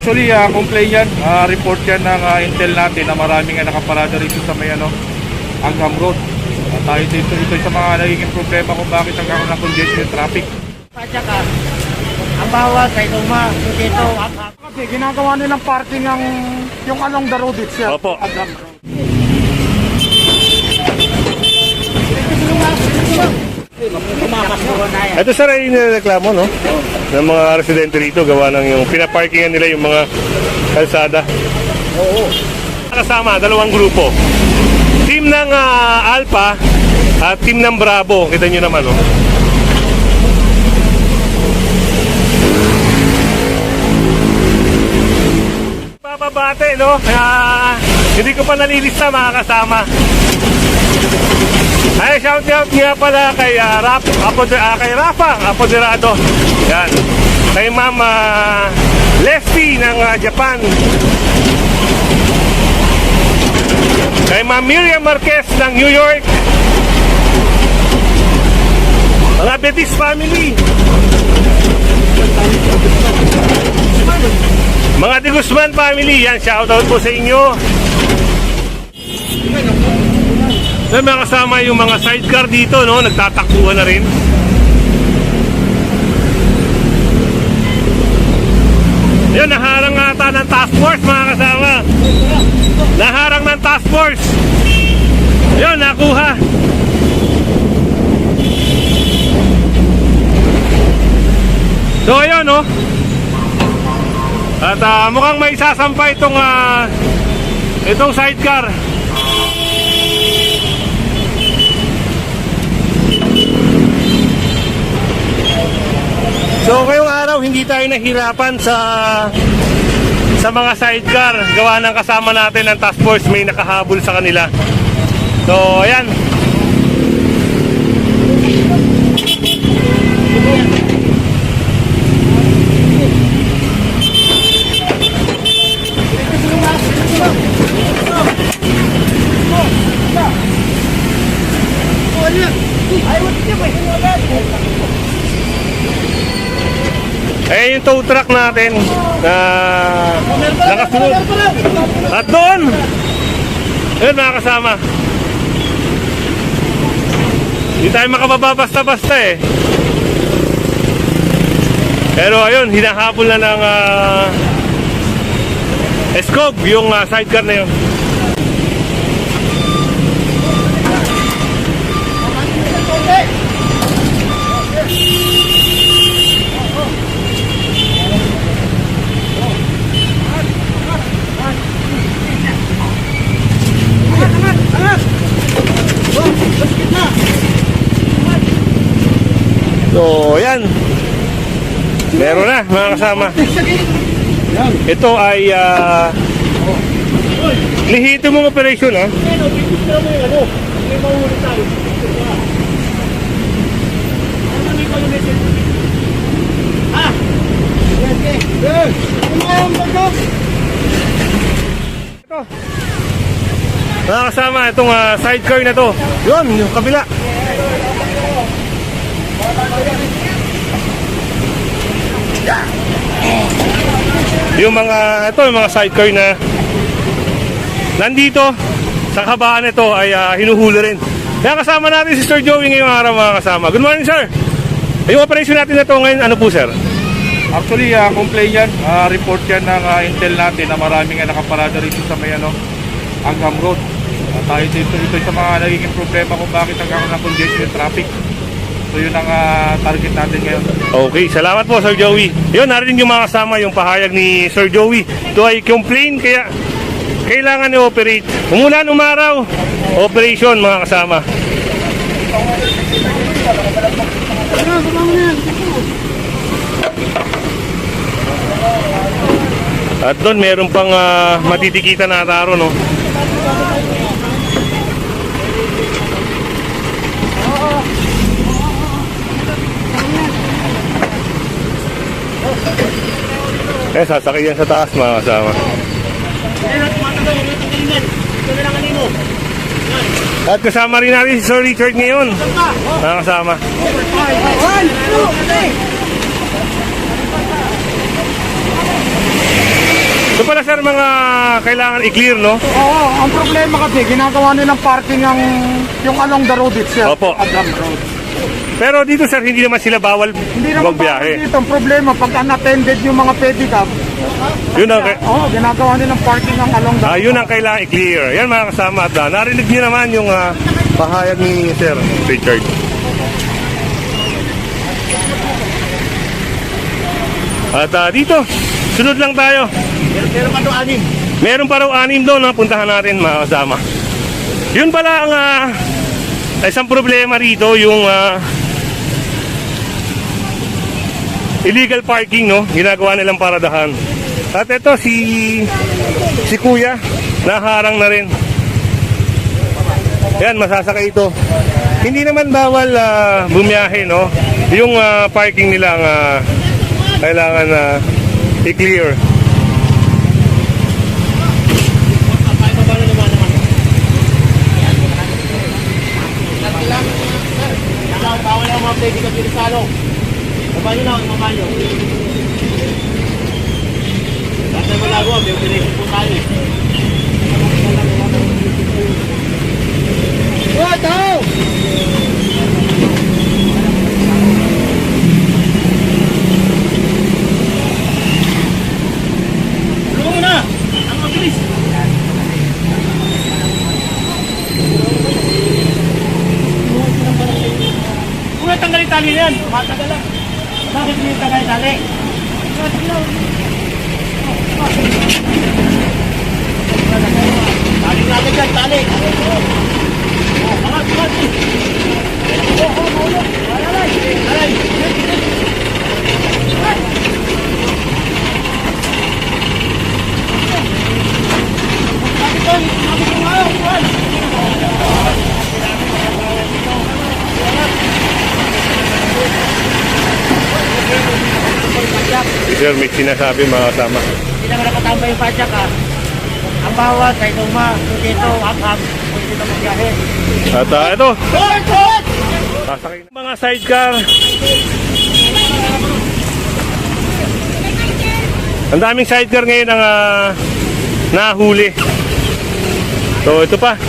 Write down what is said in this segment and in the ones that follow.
Actually, complain yan, report yan ng intel natin na maraming nakaparada rito sa may Angham Road. Tayo ito sa mga nagiging problema kung bakit nagkakaroon ng congestion traffic. At saka, ang bawat ay luma, dito, Kasi ginagawa nilang parking yung along the road itself. Opo. Angham Road. Ito sir ay nireklamo, no? Ng mga residente rito, gawa ng yung pinaparkingan nila yung mga kalsada. Oo. Kasama, dalawang grupo. Team ng Alpha at team ng Bravo. Kita nyo naman, no? Papabate, no? Kaya hindi ko pa nalilista mga kasama. Ay, shout out nga pala kay kay Rafa Apoderado. Yan. Kay Ma'am Leslie ng Japan. Kay Ma'am Miriam Marquez ng New York. Mga Betis family. Mga De Guzman family. Yan, shout out po sa inyo. May mga kasama yung mga sidecar dito, no? Nagtatakbuhan na rin. Yan, naharang ata ng task force, mga kasama. Naharang ng task force. Yan, nakuha. So, ayun, no? At mukhang may sasampa itong sidecar. So ngayong araw hindi tayo nahirapan sa mga sidecar. Gawa ng kasama natin ng task force, may nakahabol sa kanila. So ayan. Eh yung tow truck natin na nakasunod. At doon, ayun mga kasama, hindi tayo makababa basta-basta eh. Pero ayun, hinahabol na ng Escog yung sidecar na yun. So, ayan. Meron na, mga kasama. Ito ay lihito mong operation, ha? Ito. Mga kasama, itong sidecar na to. Yun, yung kabila. Yung mga sidecar na nandito sa kabaan nito ay hinuhuli rin. Kaya kasama natin si Sir Joey ngayong araw, mga kasama. Good morning, sir. Yung operation natin na to ngayon, ano po, sir? Actually, complain yan, report yan ng intel natin na maraming nakaparada rito sa may Angham Road. Tayo ito sa mga nagiging problema kung bakit nagkakaroon ng congestion traffic. So yun ang target natin ngayon. Okay, salamat po, Sir Joey. Yun, narinig yung mga kasama yung pahayag ni Sir Joey. Ito ay complain, kaya kailangan i-operate. Umulan, umaraw, operation, mga kasama. At doon, meron pang matitikitan na taro, no? Eh, sasakyan sa taas, mga kasama. At kasama rin natin si Sir Richard ngayon, mga kasama. So pala sir, mga kailangan i-clear, no? Oo, ang problema kasi, ginagawa nilang parking yung along the road itself. Opo. Agam Road. Pero dito sir, hindi naman sila bawal Hindi naman magbiyahe. bakit dito. Ang problema, pag unattended yung mga pedicab, Yun ang, oo, ginagawa nilang parking ang along the road. yun ang kailangan i-clear. Yan mga kasama at narinig niyo naman yung pahayag ni Sir Richard. At dito, sunod lang tayo. Pero pa doon, 6. Meron pa raw 6 doon na puntahan natin mga kasama. Yun pala ang isang problema rito, yung illegal parking, no? Ginagawa nilang paradahan. At ito si Kuya, naharang na rin. Yan, masasakay ito. Hindi naman bawal bumiyahe, no? Yung parking nila kailangan i-clear. Bawal ang mga pwede ka dito sa ano. Mabanyo na, mabanyo. Lahat na malagawa, may operation po tayo. What? Oh! Tulungan mo na! Ang mabilis! Kung natanggal yung tali na yan, matagal lang. Bakit hindi tanggal yung tali? Tali natin dyan, tali. Angat, angat. Alay, alay. Sir, may sinasabi mga kasama. Hindi naman nakatambay yung padyak ha. Ang bawat ay tuma, dito, hap-hap, dito magbiyahe. At ito, sasakay ng mga sidecar. Ang daming sidecar ngayon ang nahuli. So ito pa.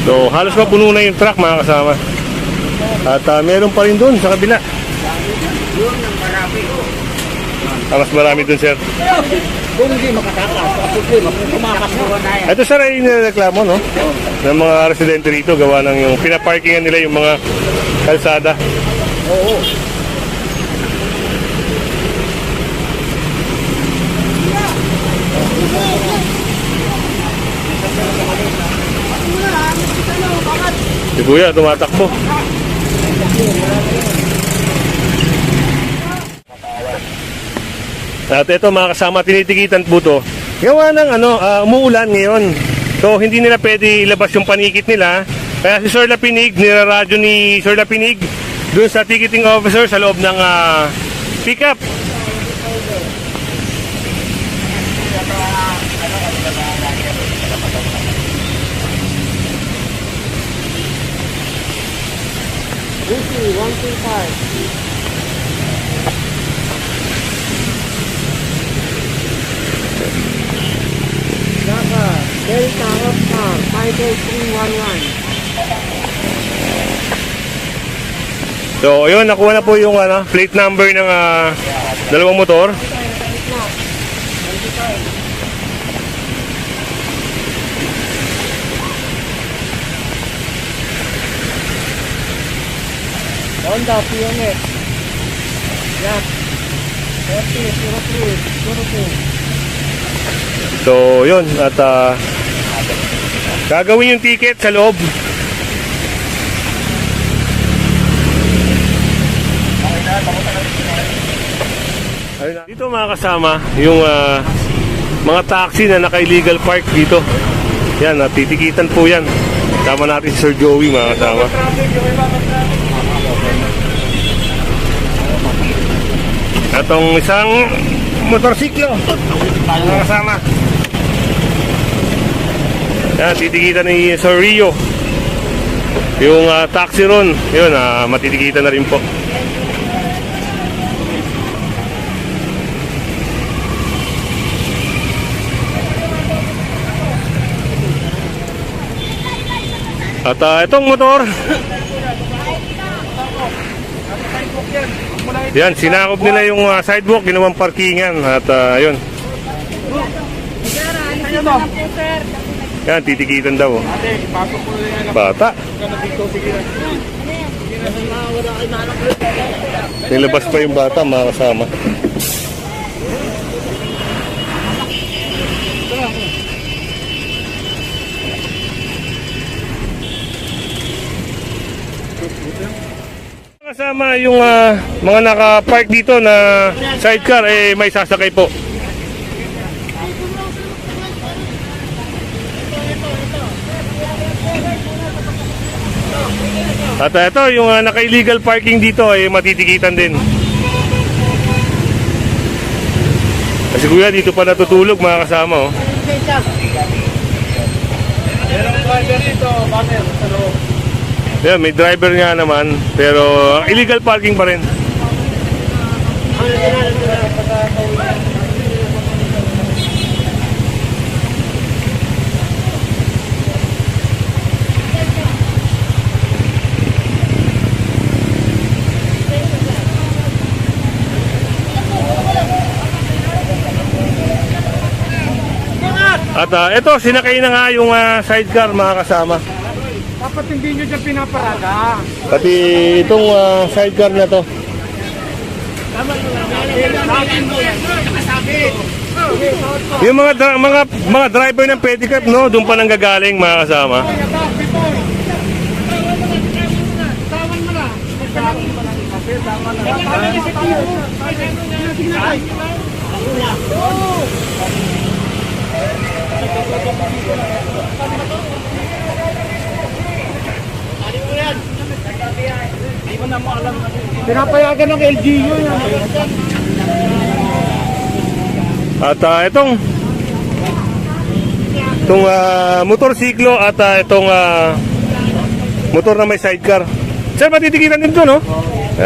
So halos mapuno na yung truck mga kasama. At meron pa rin doon sa kabila. Mas marami doon, sir. Kung hindi makatakas, problema, kung tumakas mo na yan. Ito sir ay nireklamo, no? Ng mga residente rito gawa ng yung pinaparkingan nila yung mga kalsada. Oo. Kuya, tumatakbo. At ito mga kasama, tinitikitan po to. Gawa ng umuulan ngayon. So hindi nila pwede ilabas yung panikit nila. Kaya si Sir Lapinig, niraradyo ni Sir Lapinig dun sa ticketing officer sa loob ng pickup. Lucy, 125. Jaka, Delta Oscar, 58311. So yun, nakuha na po yung plate number ng dalawang motor. Honda PNX. Yak. 400302. So yun, at gagawin yung ticket sa loob. Dito mga kasama, yung mga taxi na naka-illegal park dito. Yan, titikitan po yan. Tama natin si Sir Joey mga kasama. Atong isang motorsiklo mga kasama. Yan, titikitan ni Sir Rio. Yung taxi ron, yun, matitikitan na rin po. At itong motor, yan, sinakop nila yung sidewalk, ginawang parkingan. At yun, yan, titikitan daw. Bata. Nilabas pa yung bata mga kasama. Kasama yung mga naka-park dito na sidecar, may sasakay po. At ito, yung naka-illegal parking dito ay matitikitan din. Kasi kuya, dito pa natutulog mga kasama. Oh. Yeah, may driver nga naman, pero illegal parking pa rin. At ito, sinakay na nga yung sidecar mga kasama. Dapat hindi nyo dyan pinaparada. Pati itong sidecar na to. Yung mga driver ng pedicab, no, doon pa nanggagaling mga kasama. Pinapayagan ng LGU yan. At itong motorsiklo at itong motor na may sidecar. Sir, matitikitan din to, no?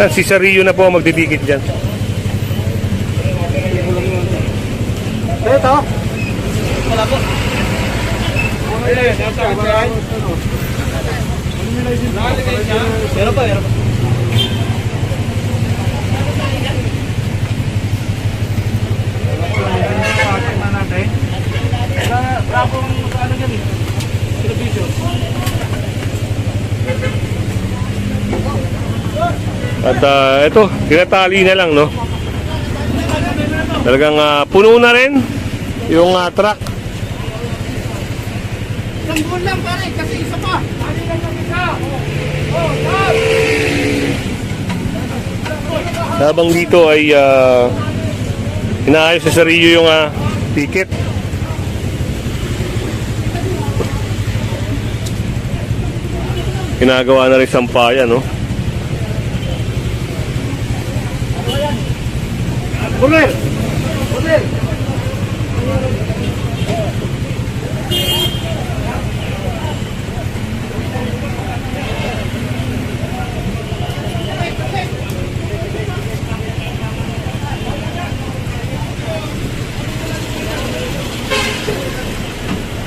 Si Sir Rio na po ang magtitikit dyan. Ito. Wala po. Meron pa. At ito, tinatali na lang, no? Talagang puno na rin yung truck. Isang buwan lang pare, kasi isa pa. Habang dito ay inaayos sa Rio yung ticket. Ginagawa na rin sampayan, no? Bulir! Bulir!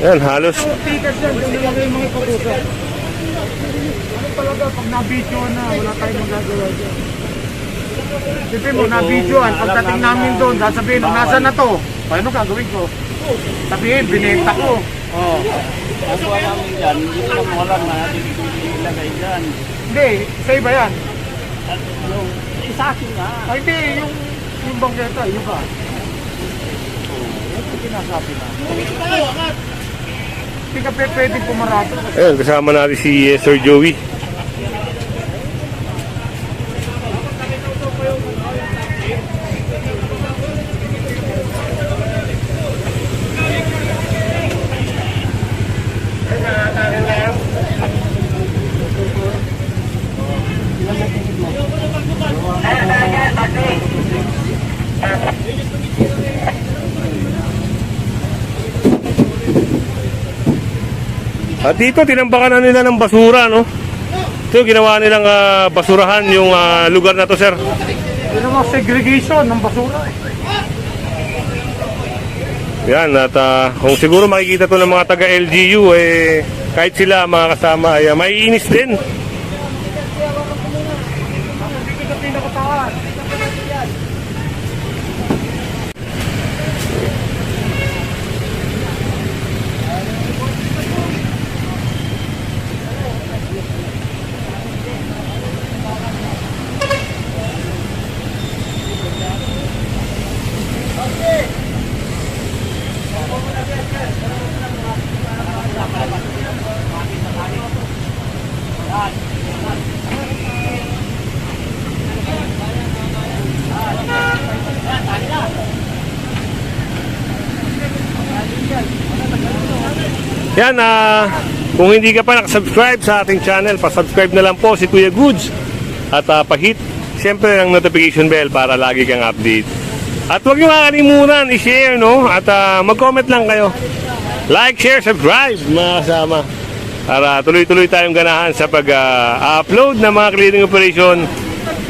Yan, halos. Tickets yan, doon nilagay yung mga pag-usap. Ano talaga, pag na-videoan na, wala tayong magagawa dyan. Siyempre mo, na-videoan, pagdating namin doon, sasabihin, nasa na to? Paano gagawin ko? Sabihin, binenta ko. Oh. Nagawa namin dyan, hindi ko lang wala na natin ilagay dyan. Hindi, sa iba yan. At yung, sa akin nga. Ay, hindi, yung bangketa, yung ba? Ito sinasabi na. Hindi ka pwedeng pumarado. Ayun, kasama natin si Sir Joey. At dito, tinambakan na nila ng basura, no? Ito, ginawa nilang basurahan yung lugar na to, sir. Yun ang mga segregation ng basura. Yan, at kung siguro makikita to ng mga taga-LGU, kahit sila, mga kasama, ay maiinis din. Yan, kung hindi ka pa nakasubscribe sa ating channel, pa-subscribe na lang po si Kuya Goods. At pa-hit, siyempre, ng notification bell para lagi kang update. At huwag niyo makalimutan i-share, no? At mag-comment lang kayo. Like, share, subscribe, mga kasama. Para tuloy-tuloy tayong ganahan sa pag-upload ng mga clearing operation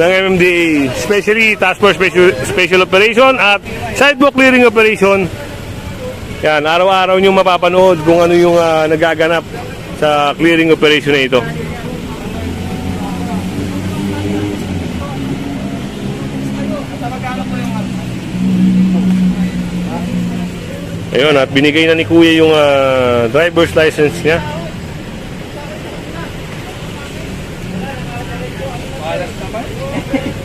ng MMDA. Especially Task Force Special Operation at Sidewalk Clearing Operation. Yan, araw-araw nyo mapapanood kung ano yung nagaganap sa clearing operation na ito. Ayun, at binigay na ni Kuya yung driver's license niya. Malas naman.